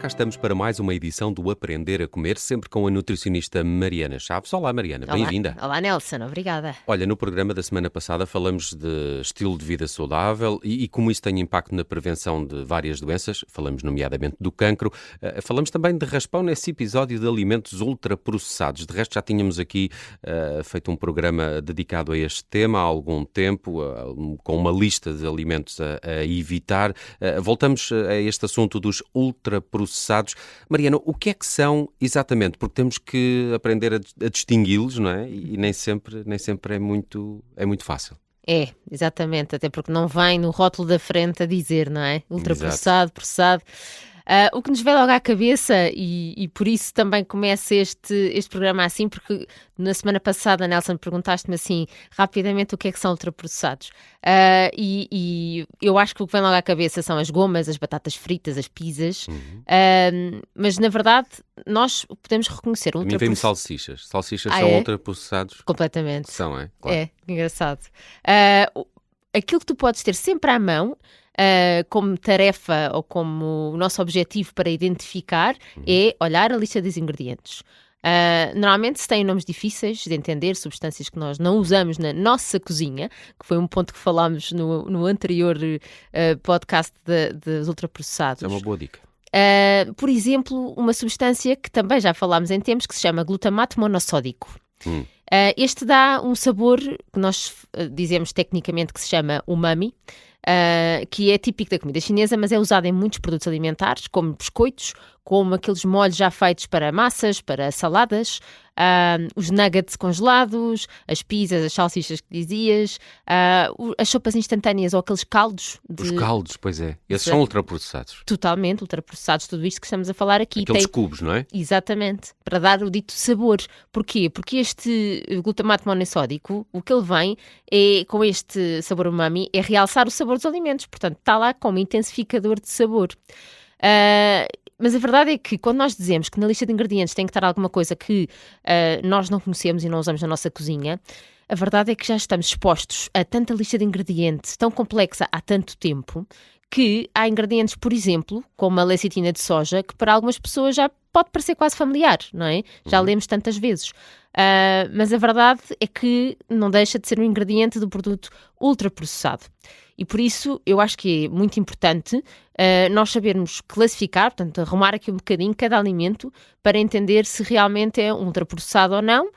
cá estamos para mais uma edição do Aprender a Comer, sempre com a nutricionista Mariana Chaves. Olá, Mariana, bem-vinda. Olá, Nelson, obrigada. Olha, no programa da semana passada falamos de estilo de vida saudável e como isso tem impacto na prevenção de várias doenças, falamos nomeadamente do cancro, falamos também de raspão nesse episódio de alimentos ultraprocessados. De resto, já tínhamos aqui feito um programa dedicado a este tema há algum tempo, com uma lista de alimentos a evitar. Voltamos a este assunto dos ultraprocessados. Mariana, o que é que são exatamente? Porque temos que aprender a distingui-los, não é? E nem sempre é muito fácil. É, exatamente, até porque não vem no rótulo da frente a dizer, não é? Ultraprocessado, processado. O que nos vem logo à cabeça, e por isso também começa este programa assim, porque na semana passada, Nelson, perguntaste-me assim, rapidamente, o que é que são ultraprocessados. E eu acho que o que vem logo à cabeça são as gomas, as batatas fritas, as pizzas, mas na verdade nós podemos reconhecer ultraprocessados. Vem salsichas. Salsichas são ultraprocessados? Completamente. São, é? Claro. É, engraçado. Aquilo que tu podes ter sempre à mão, como tarefa ou como o nosso objetivo para identificar, é olhar a lista dos ingredientes. Normalmente se têm nomes difíceis de entender, substâncias que nós não usamos na nossa cozinha, que foi um ponto que falámos no anterior podcast dos ultraprocessados. É uma boa dica. Por exemplo, uma substância que também já falámos em tempos, que se chama glutamato monossódico. Este dá um sabor que nós dizemos tecnicamente que se chama umami, que é típico da comida chinesa, mas é usado em muitos produtos alimentares, como biscoitos, como aqueles molhos já feitos para massas, para saladas, os nuggets congelados, as pizzas, as salsichas que dizias, as sopas instantâneas ou aqueles caldos. Os caldos, pois é. Esses são ultraprocessados. Totalmente, ultraprocessados, tudo isto que estamos a falar aqui. Aqueles cubos, não é? Exatamente, para dar o dito sabor. Porquê? Porque este glutamato monossódico, o que ele vem é, com este sabor umami, é realçar o sabor dos alimentos. Portanto, está lá como intensificador de sabor. Mas a verdade é que quando nós dizemos que na lista de ingredientes tem que estar alguma coisa que nós não conhecemos e não usamos na nossa cozinha, a verdade é que já estamos expostos a tanta lista de ingredientes tão complexa há tanto tempo que há ingredientes, por exemplo, como a lecitina de soja, que para algumas pessoas já pode parecer quase familiar, não é? Já lemos tantas vezes. Mas a verdade é que não deixa de ser um ingrediente do produto ultraprocessado. E por isso eu acho que é muito importante nós sabermos classificar, portanto, arrumar aqui um bocadinho cada alimento para entender se realmente é um ultraprocessado ou não,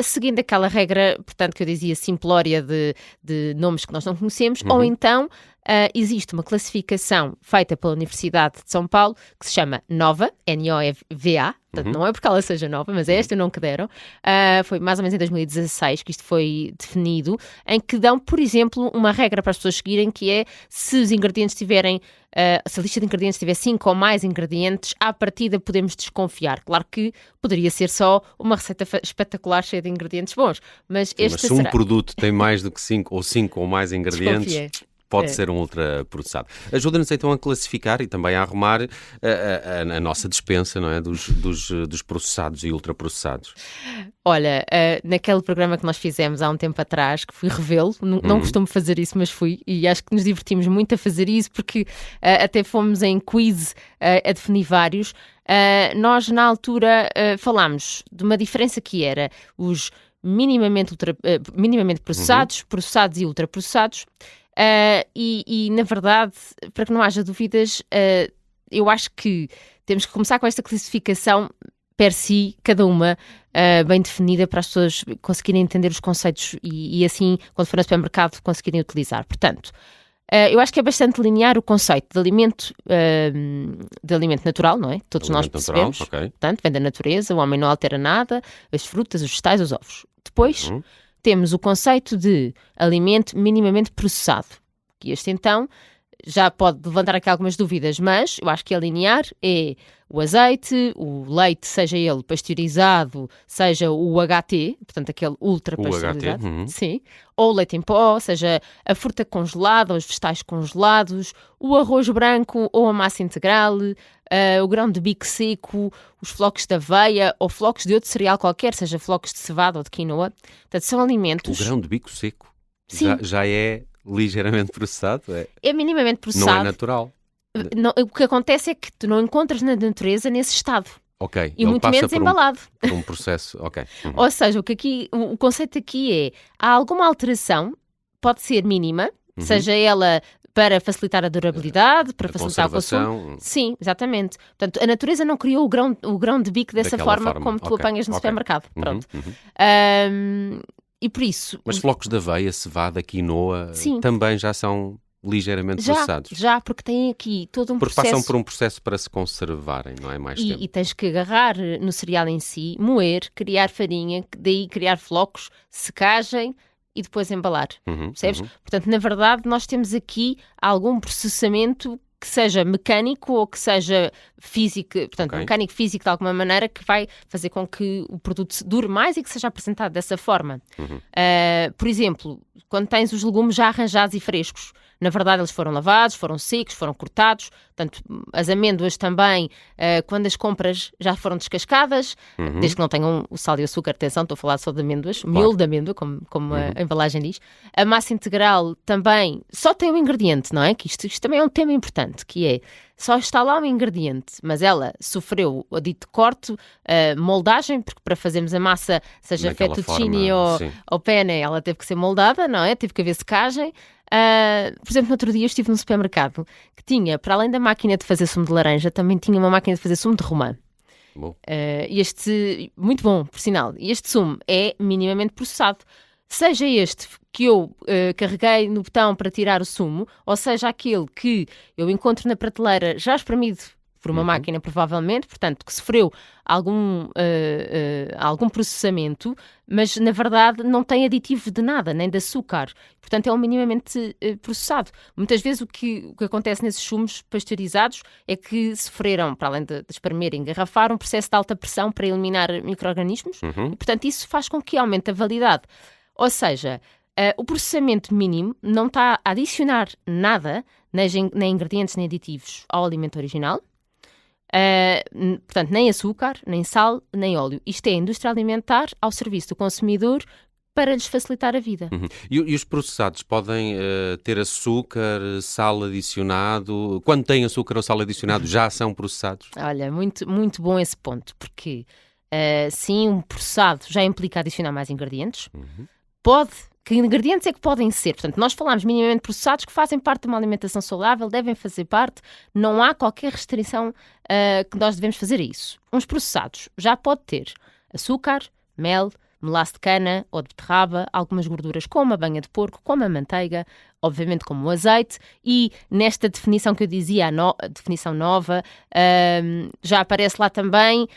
seguindo aquela regra, portanto, que eu dizia simplória de nomes que nós não conhecemos, ou então existe uma classificação feita pela Universidade de São Paulo que se chama NOVA, N-O-V-A, portanto, não é porque ela seja nova, mas é este o nome que deram. Foi mais ou menos em 2016 que isto foi definido, em que dão, por exemplo, uma regra para as pessoas seguirem, que é se os ingredientes tiverem, se a lista de ingredientes tiver 5 ou mais ingredientes, à partida podemos desconfiar. Claro que poderia ser só uma receita espetacular cheia de ingredientes bons, mas mas se um produto tem mais do que 5 ou mais ingredientes... Desconfiei. Pode ser um ultraprocessado. Ajuda-nos então a classificar e também a arrumar a nossa despensa, não é? dos processados e ultraprocessados. Olha, naquele programa que nós fizemos há um tempo atrás, que fui revê-lo, não costumo fazer isso, mas fui, e acho que nos divertimos muito a fazer isso, porque até fomos em quiz a definir vários. Nós, na altura, falámos de uma diferença que era os minimamente processados, processados e ultraprocessados. E, na verdade, para que não haja dúvidas, eu acho que temos que começar com esta classificação per si, cada uma bem definida, para as pessoas conseguirem entender os conceitos e assim, quando for ao supermercado, conseguirem utilizar. Portanto, eu acho que é bastante linear o conceito de alimento natural, não é? Todos nós percebemos. Natural, okay. Portanto, vem da natureza, o homem não altera nada, as frutas, os vegetais, os ovos. Depois... temos o conceito de alimento minimamente processado, que este então já pode levantar aqui algumas dúvidas, mas eu acho que é linear, é o azeite, o leite, seja ele pasteurizado, seja o HT, portanto aquele ultra pasteurizado, sim, ou o leite em pó, seja a fruta congelada, os vegetais congelados, o arroz branco ou a massa integral, o grão de bico seco, os flocos de aveia ou flocos de outro cereal qualquer, seja flocos de cevada ou de quinoa. Portanto, são alimentos... O grão de bico seco já é ligeiramente processado? É minimamente processado. Não é natural? O que acontece é que tu não encontras na natureza nesse estado. Ok. E muito menos embalado. Por um processo, ok. Ou seja, o conceito aqui é, há alguma alteração, pode ser mínima, seja ela para facilitar a durabilidade, para facilitar o consumo. Sim, exatamente. Portanto, a natureza não criou o grão de bico dessa forma como tu apanhas no supermercado. Pronto. E por isso... Mas flocos de aveia, cevada, quinoa, também já são ligeiramente processados. Já, porque têm aqui todo um processo... Porque passam por um processo para se conservarem, não é? Mais tempo. E tens que agarrar no cereal em si, moer, criar farinha, daí criar flocos, secagem e depois embalar. Percebes? Portanto, na verdade, nós temos aqui algum processamento que seja mecânico ou que seja físico, portanto, mecânico-físico de alguma maneira, que vai fazer com que o produto dure mais e que seja apresentado dessa forma. Por exemplo, quando tens os legumes já arranjados e frescos, na verdade eles foram lavados, foram secos, foram cortados, portanto, as amêndoas também, quando as compras já foram descascadas, desde que não tenham o sal e o açúcar, atenção, estou a falar só de amêndoas, miolo de amêndoa, como a embalagem diz. A massa integral também só tem um ingrediente, não é? Que isto também é um tema importante, que é, só está lá um ingrediente, mas ela sofreu o dito corte, moldagem, porque para fazermos a massa, seja fettuccine ou penne, ela teve que ser moldada, não é? Teve que haver secagem. Por exemplo, no outro dia eu estive num supermercado que tinha, para além da máquina de fazer sumo de laranja, também tinha uma máquina de fazer sumo de romã. Muito bom, por sinal. E este sumo é minimamente processado. Seja este que eu carreguei no botão para tirar o sumo, ou seja aquele que eu encontro na prateleira já espremido por uma máquina, provavelmente, portanto, que sofreu algum processamento, mas na verdade não tem aditivos de nada, nem de açúcar. Portanto, é um minimamente processado. Muitas vezes o que acontece nesses sumos pasteurizados é que sofreram, para além de espremer e engarrafar, um processo de alta pressão para eliminar micro-organismos e, portanto, isso faz com que aumente a validade. Ou seja, o processamento mínimo não está a adicionar nada, nem ingredientes nem aditivos, ao alimento original. Portanto, nem açúcar, nem sal, nem óleo. Isto é a indústria alimentar ao serviço do consumidor para lhes facilitar a vida. E os processados podem ter açúcar, sal adicionado? Quando têm açúcar ou sal adicionado, já são processados? Olha, muito, muito bom esse ponto, porque sim, um processado já implica adicionar mais ingredientes. Que ingredientes é que podem ser? Portanto, nós falamos minimamente processados que fazem parte de uma alimentação saudável, devem fazer parte, não há qualquer restrição que nós devemos fazer a isso. Uns processados já pode ter açúcar, mel, melaço de cana ou de beterraba, algumas gorduras como a banha de porco, como a manteiga, obviamente como o azeite, e nesta definição que eu dizia, a definição nova, já aparece lá também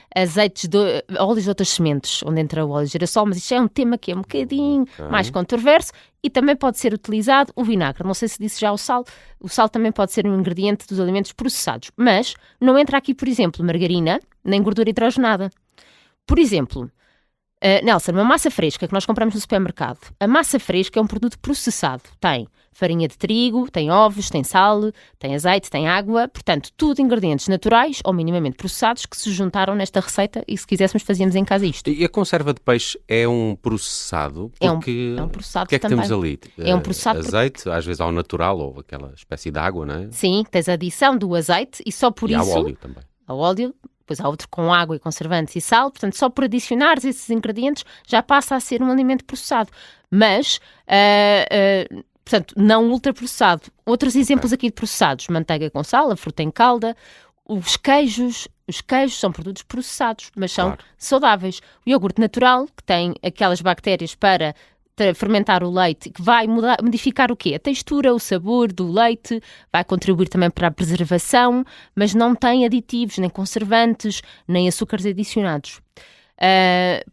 óleos de outras sementes, onde entra o óleo de girassol, mas isto é um tema que é um bocadinho mais controverso, e também pode ser utilizado o vinagre. Não sei se disse já o sal também pode ser um ingrediente dos alimentos processados, mas não entra aqui, por exemplo, margarina, nem gordura hidrogenada. Por exemplo, Nelson, uma massa fresca que nós compramos no supermercado. A massa fresca é um produto processado. Tem farinha de trigo, tem ovos, tem sal, tem azeite, tem água. Portanto, tudo ingredientes naturais ou minimamente processados que se juntaram nesta receita e se quiséssemos fazíamos em casa isto. E a conserva de peixe é um processado? Porque é um processado que é que também. temos ali? É um processado azeite, às vezes ao natural ou aquela espécie de água, não é? Sim, tens a adição do azeite e só por isso... E ao óleo também. Ao óleo. Depois há outro com água e conservantes e sal, portanto, só por adicionares esses ingredientes já passa a ser um alimento processado. Mas, portanto, não ultraprocessado. Outros exemplos aqui de processados: manteiga com sal, a fruta em calda, os queijos são produtos processados, mas são saudáveis. O iogurte natural, que tem aquelas bactérias para fermentar o leite, que vai modificar o quê? A textura, o sabor do leite, vai contribuir também para a preservação, mas não tem aditivos, nem conservantes, nem açúcares adicionados.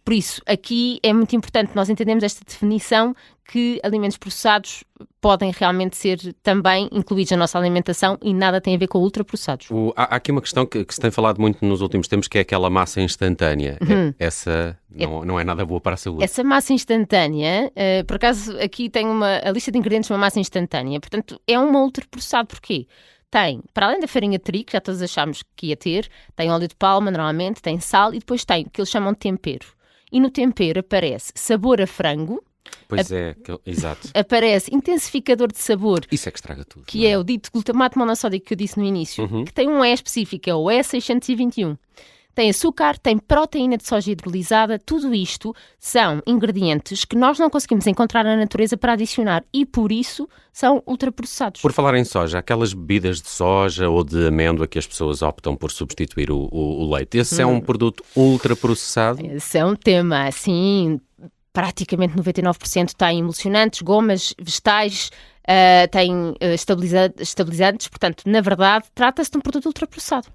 Por isso, aqui é muito importante nós entendermos esta definição que alimentos processados podem realmente ser também incluídos na nossa alimentação e nada tem a ver com ultraprocessados. Há aqui uma questão que se tem falado muito nos últimos tempos, que é aquela massa instantânea. Essa não é nada boa para a saúde. Essa massa instantânea, por acaso aqui tem a lista de ingredientes de uma massa instantânea, portanto é um ultraprocessado. Porquê? Tem, para além da farinha de trigo, que já todos achámos que ia ter, tem óleo de palma normalmente, tem sal e depois tem o que eles chamam de tempero. E no tempero aparece sabor a frango, Pois é, exato. Aparece intensificador de sabor, Isso é que estraga tudo. que é o dito glutamato monossódico que eu disse no início, que tem um E específico, é o E621. Tem açúcar, tem proteína de soja hidrolisada, tudo isto são ingredientes que nós não conseguimos encontrar na natureza para adicionar e, por isso, são ultraprocessados. Por falar em soja, aquelas bebidas de soja ou de amêndoa que as pessoas optam por substituir o leite, esse é um produto ultraprocessado? Esse é um tema, assim, praticamente 99% tem emulsionantes, gomas, vegetais, tem estabilizantes, portanto, na verdade, trata-se de um produto ultraprocessado.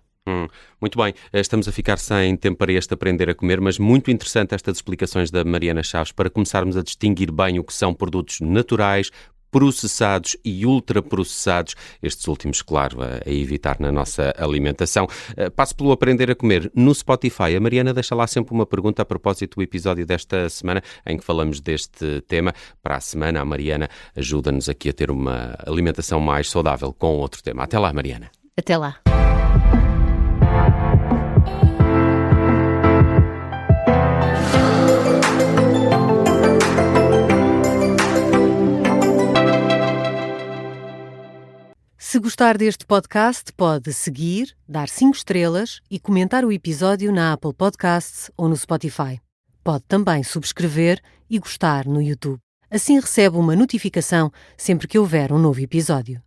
Muito bem, estamos a ficar sem tempo para este aprender a comer, mas muito interessante estas explicações da Mariana Chaves para começarmos a distinguir bem o que são produtos naturais, processados e ultraprocessados, estes últimos, claro, a evitar na nossa alimentação. Passo pelo Aprender a Comer no Spotify. A Mariana deixa lá sempre uma pergunta a propósito do episódio desta semana em que falamos deste tema. Para a semana, a Mariana ajuda-nos aqui a ter uma alimentação mais saudável com outro tema. Até lá, Mariana. Até lá. Se gostar deste podcast, pode seguir, dar 5 estrelas e comentar o episódio na Apple Podcasts ou no Spotify. Pode também subscrever e gostar no YouTube. Assim recebe uma notificação sempre que houver um novo episódio.